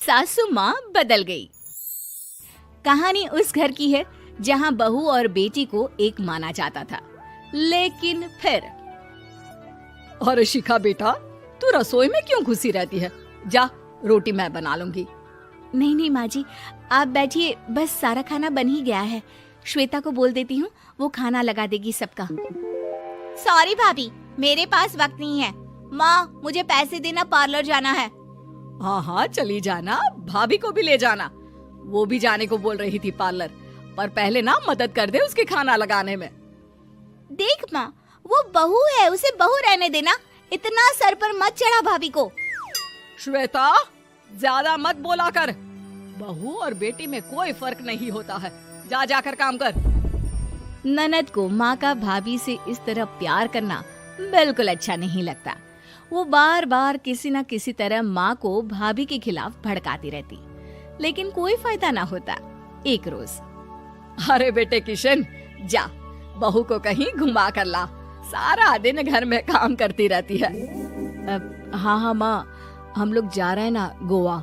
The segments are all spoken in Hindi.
सासू माँ बदल गई। कहानी उस घर की है जहाँ बहू और बेटी को एक माना जाता था, लेकिन फिर अरे शिखा बेटा, तू रसोई में क्यों घुसी रहती है? जा, रोटी मैं बना लूंगी। नहीं नहीं माँ जी, आप बैठिए, बस सारा खाना बन ही गया है। श्वेता को बोल देती हूँ, वो खाना लगा देगी सबका। सॉरी भाभी, मेरे पास वक्त नहीं है। माँ, मुझे पैसे देना, पार्लर जाना है। हाँ हाँ चली जाना, भाभी को भी ले जाना। वो भी जाने को बोल रही थी पार्लर, पर पहले ना मदद कर दे उसके खाना लगाने में। देख माँ, वो बहू है, उसे बहू रहने देना, इतना सर पर मत चढ़ा भाभी को। श्वेता, ज्यादा मत बोला कर। बहू और बेटी में कोई फर्क नहीं होता है। जा जाकर काम कर। ननद को माँ का भाभी से इस तरह प्यार करना बिल्कुल अच्छा नहीं लगता। वो बार बार किसी न किसी तरह माँ को भाभी के खिलाफ भड़काती रहती, लेकिन कोई फायदा ना होता। एक रोज, अरे बेटे किशन, जा बहू को कहीं घुमा कर ला। सारा दिन घर में काम करती रहती है। हाँ माँ, हम लोग जा रहे हैं ना गोवा।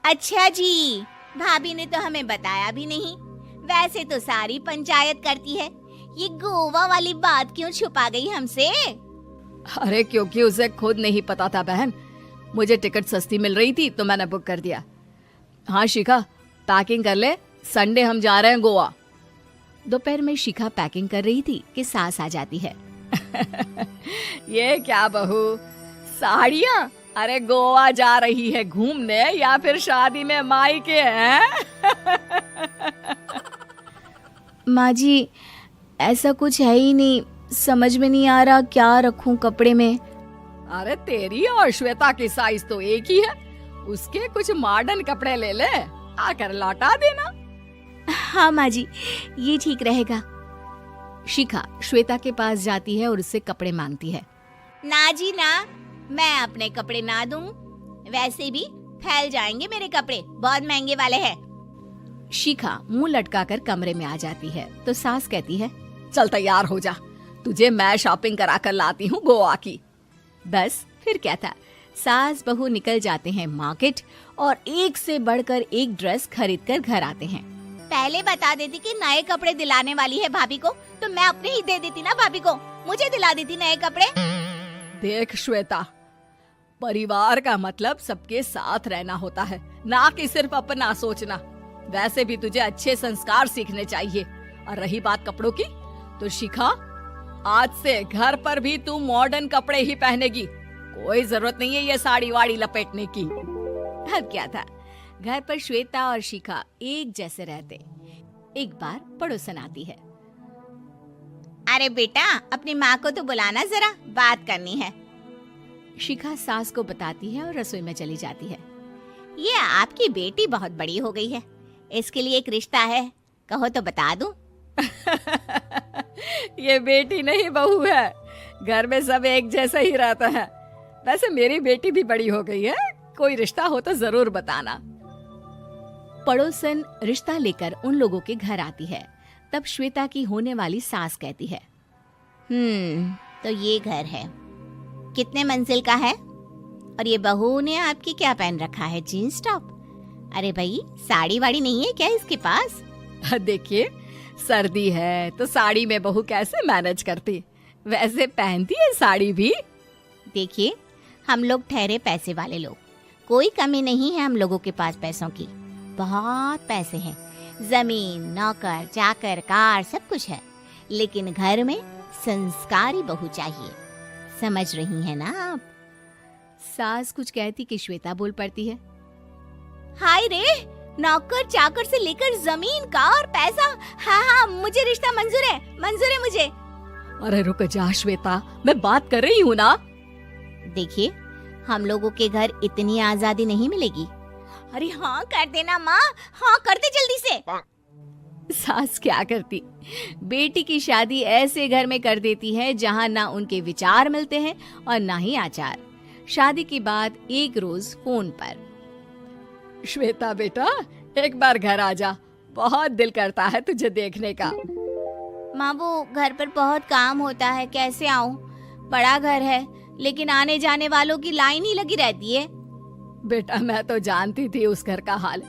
अच्छा जी, भाभी ने तो हमें बताया भी नहीं। वैसे तो सारी पंचायत करती है, ये गोवा वाली बात क्यों छुपा गई हमसे? अरे क्योंकि उसे खुद नहीं पता था बहन। मुझे टिकट सस्ती मिल रही थी तो मैंने बुक कर दिया। हाँ शिखा, पैकिंग कर ले, संडे हम जा रहे हैं गोवा। दोपहर में शिखा पैकिंग कर रही थी कि सास आ जाती है। ये क्या बहू, साड़ियाँ? अरे गोवा जा रही है घूमने या फिर शादी में मायके हैं? माँ जी, ऐसा कुछ है ही नहीं, समझ में नहीं आ रहा क्या रखूं कपड़े में। अरे तेरी और श्वेता की साइज तो एक ही है, उसके कुछ मॉडर्न कपड़े ले ले, आकर लौटा देना। हाँ माँ जी, ये ठीक रहेगा। शिखा श्वेता के पास जाती है और उससे कपड़े मांगती है। ना जी ना, मैं अपने कपड़े ना दूं, वैसे भी फैल जाएंगे मेरे कपड़े, बहुत महंगे वाले हैं। शिखा मुंह लटकाकर कमरे में आ जाती है तो सास कहती है, चल तैयार हो जा, तुझे मैं शॉपिंग करा कर लाती हूँ गोवा की। बस फिर क्या था, सास बहू निकल जाते हैं मार्केट और एक से बढ़कर एक ड्रेस खरीद कर घर आते हैं। पहले बता देती कि नए कपड़े दिलाने वाली है भाभी को, तो मैं अपने ही दे देती ना भाभी को, मुझे दिला देती नए कपड़े। देख श्वेता, परिवार का मतलब सबके साथ रहना होता है, ना कि सिर्फ अपना सोचना। वैसे भी तुझे अच्छे संस्कार सीखने चाहिए। और रही बात कपड़ों की, तो शिखा, आज से घर पर भी तू मॉडर्न कपड़े ही पहनेगी। कोई जरूरत नहीं है ये साड़ी वाड़ी लपेटने की। अब क्या था, घर पर श्वेता और शिखा एक जैसे रहते। एक बार पड़ोसन आती है। अरे बेटा, अपनी माँ को तो बुलाना, जरा बात करनी है। शिखा सास को बताती है और रसोई में चली जाती है। ये आपकी बेटी बहुत बड़ी हो गई है, इसके लिए एक रिश्ता है, कहो तो बता दूं। ये बेटी नहीं बहू है, घर में सब एक जैसा ही रहता है। वैसे मेरी बेटी भी बड़ी हो गई है, कोई रिश्ता हो तो जरूर बताना। पड़ोसन रिश्ता लेकर उन लोगों के घर आती है। तब श्वेता की होने वाली सास कहती है, तो ये घर है, कितने मंजिल का है? और ये बहू ने आपकी क्या पहन रखा है, जीन्स टॉप? अरे भाई, साड़ी वाड़ी नहीं है क्या इसके पास? देखिए, सर्दी है तो साड़ी में बहू कैसे मैनेज करती, वैसे पहनती है साड़ी भी। देखिए, हम लोग ठहरे पैसे वाले लोग, कोई कमी नहीं है हम लोगों के पास पैसों की, बहुत पैसे हैं, जमीन, नौकर चाकर, कार, सब कुछ है, लेकिन घर में संस्कारी बहू चाहिए। समझ रही हैं ना आप? सास कुछ कहती कि श्वेता बोल पड़ती है, हाय रे, नौकर चाकर से लेकर जमीन, कार, पैसा, हाँ हाँ, मुझे रिश्ता मंजूर है, मंजूर है मुझे। अरे रुक जा श्वेता, मैं बात कर रही हूँ ना। देखिए, हम लोगों के घर इतनी आजादी नहीं मिलेगी। अरे हाँ कर देना माँ, हाँ कर दे जल्दी से। सास क्या करती, बेटी की शादी ऐसे घर में कर देती है जहाँ ना उनके विचार मिलते हैं और ना ही आचार। शादी के बाद एक रोज फोन पर, श्वेता बेटा, एक बार घर आ जा, बहुत दिल करता है तुझे देखने का। माँ, वो घर पर बहुत काम होता है, कैसे आऊँ? बड़ा घर है, लेकिन आने जाने वालों की लाइन ही लगी रहती है। बेटा मैं तो जानती थी उस घर का हाल,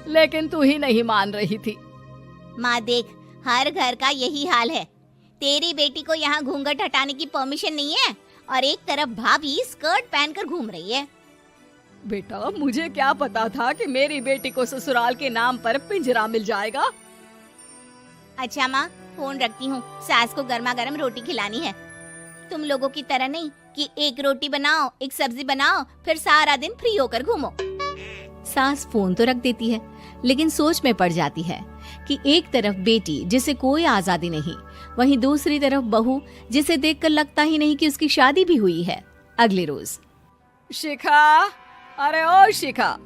लेकिन तू ही नहीं मान रही थी। माँ देख, हर घर का यही हाल है। तेरी बेटी को यहाँ घूंघट हटाने की परमिशन नहीं है और एक तरफ भाभी स्कर्ट पहनकर घूम रही है। बेटा मुझे क्या पता था कि मेरी बेटी को ससुराल के नाम पर पिंजरा मिल जाएगा। अच्छा माँ, फोन रखती हूँ, सास को गर्मा गर्म रोटी खिलानी है। तुम लोगों की तरह नहीं कि एक रोटी बनाओ, एक सब्जी बनाओ, फिर सारा दिन फ्री होकर घूमो। सास फोन तो रख देती है, लेकिन सोच में पड़ जाती है कि एक तरफ बेटी जिसे कोई आजादी नहीं, वहीं दूसरी तरफ बहू जिसे देखकर लगता ही नहीं कि उसकी शादी भी हुई है। अगले रोज। शिखा, अरे ओ शिखा।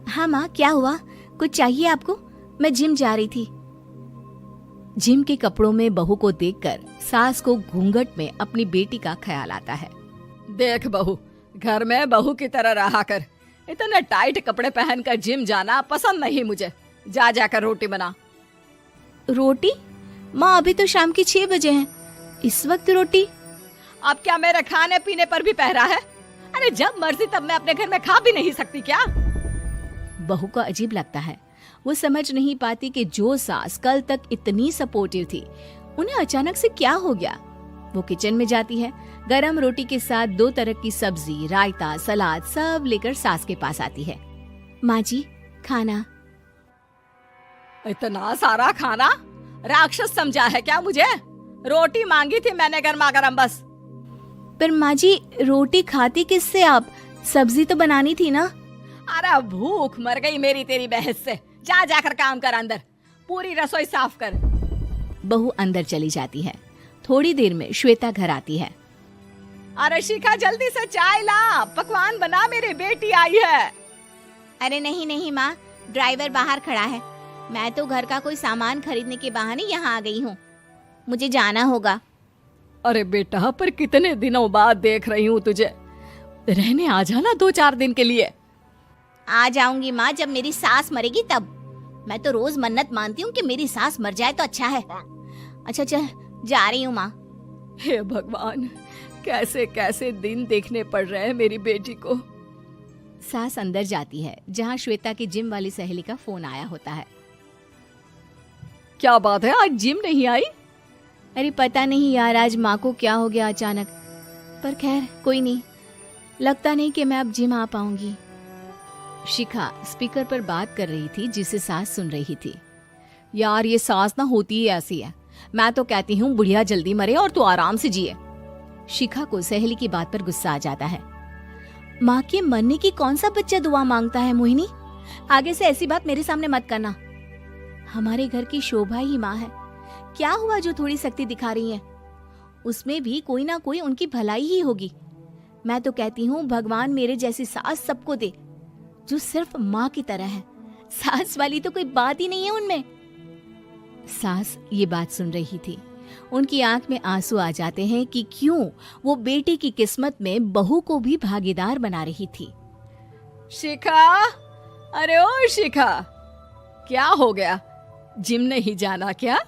हाँ माँ, क्या हुआ? कुछ चाहिए आपको? मैं जिम जा रही थी। जिम के कपड़ों में बहू को देखकर सास को घूंघट में अपनी बेटी का ख्याल आता है। देख बहू, घर में बहू की तरह रहा कर। इतने टाइट कपड़े पहनकर जिम जाना पसंद नहीं मुझे। जा जाकर रोटी बना। रोटी? माँ अभी तो शाम के 6 बजे हैं, इस वक्त रोटी? अब क्या मेरे खाने पीने पर भी पहरा है? अरे जब मर्जी तब मैं अपने घर में खा भी नहीं सकती क्या? बहू को अजीब लगता है। वो समझ नहीं पाती कि जो सास कल तक इतनी सपोर्टिव थी, उन्हें अचानक से क्या हो गया। वो किचन में जाती है, गरम रोटी के साथ 2 तरह की सब्जी, रायता, सलाद सब लेकर सास के पास आती है। माँ जी, खाना। इतना सारा खाना? राक्षस समझा है क्या मुझे? रोटी मांगी थी मैंने गर्मा गर्म बस। पर माँ जी, रोटी खाती किससे आप? सब्जी तो बनानी थी ना। अरे भूख मर गई मेरी तेरी बहस से। जा जाकर काम कर, अंदर पूरी रसोई साफ कर। बहू अंदर चली जाती है। थोड़ी देर में श्वेता घर आती है। अरे शिखा, जल्दी से चाय ला, पकवान बना, मेरी बेटी आई है। अरे नहीं नहीं माँ, ड्राइवर बाहर खड़ा है। मैं तो घर का कोई सामान खरीदने के बहाने यहाँ आ गई हूँ, मुझे जाना होगा। अरे बेटा, पर कितने दिनों बाद देख रही हूँ तुझे, रहने आ जाना 2-4 दिन के लिए। आ जाऊंगी माँ, जब मेरी सास मरेगी तब। मैं तो रोज मन्नत मानती हूँ कि मेरी सास मर जाए तो अच्छा है। अच्छा चल, जा रही हूँ माँ। हे भगवान, कैसे कैसे दिन देखने पड़ रहे हैं मेरी बेटी को। सास अंदर जाती है, जहाँ श्वेता की जिम वाली सहेली का फोन आया होता है। क्या बात है, आज जिम नहीं आई? अरे पता नहीं यार, आज माँ को क्या हो गया अचानक। पर खैर कोई नहीं, लगता नहीं कि मैं अब जिम आ पाऊंगी। शिखा स्पीकर पर बात कर रही थी, जिसे सास सुन रही थी। यार ये सास ना होती ही ऐसी है। मैं तो कहती हूँ बुढ़िया जल्दी मरे और तू आराम से जिए। शिखा को सहेली की बात पर गुस्सा आ जाता है। माँ के मरने की कौन सा बच्चा दुआ मांगता है मोहिनी? आगे से ऐसी बात मेरे सामने मत करना। हमारे घर की शोभा ही माँ है। क्या हुआ जो थोड़ी शक्ति दिखा रही है? उसमें भी कोई ना कोई उनकी भलाई ही होगी। मैं तो कहती हूँ भगवान मेरे जैसी सास सबको दे, जो सिर्फ माँ की तरह है। सास वाली तो कोई बात ही नहीं है उनमें। सास ये बात सुन रही थी। उनकी आंख में आंसू आ जाते हैं कि क्यों वो बेटे की किस्मत में बहू को भी भागीदार बना रही थी। शिखा, अरे ओ शिखा, क्या हो गया? जिम नहीं जाना क्या?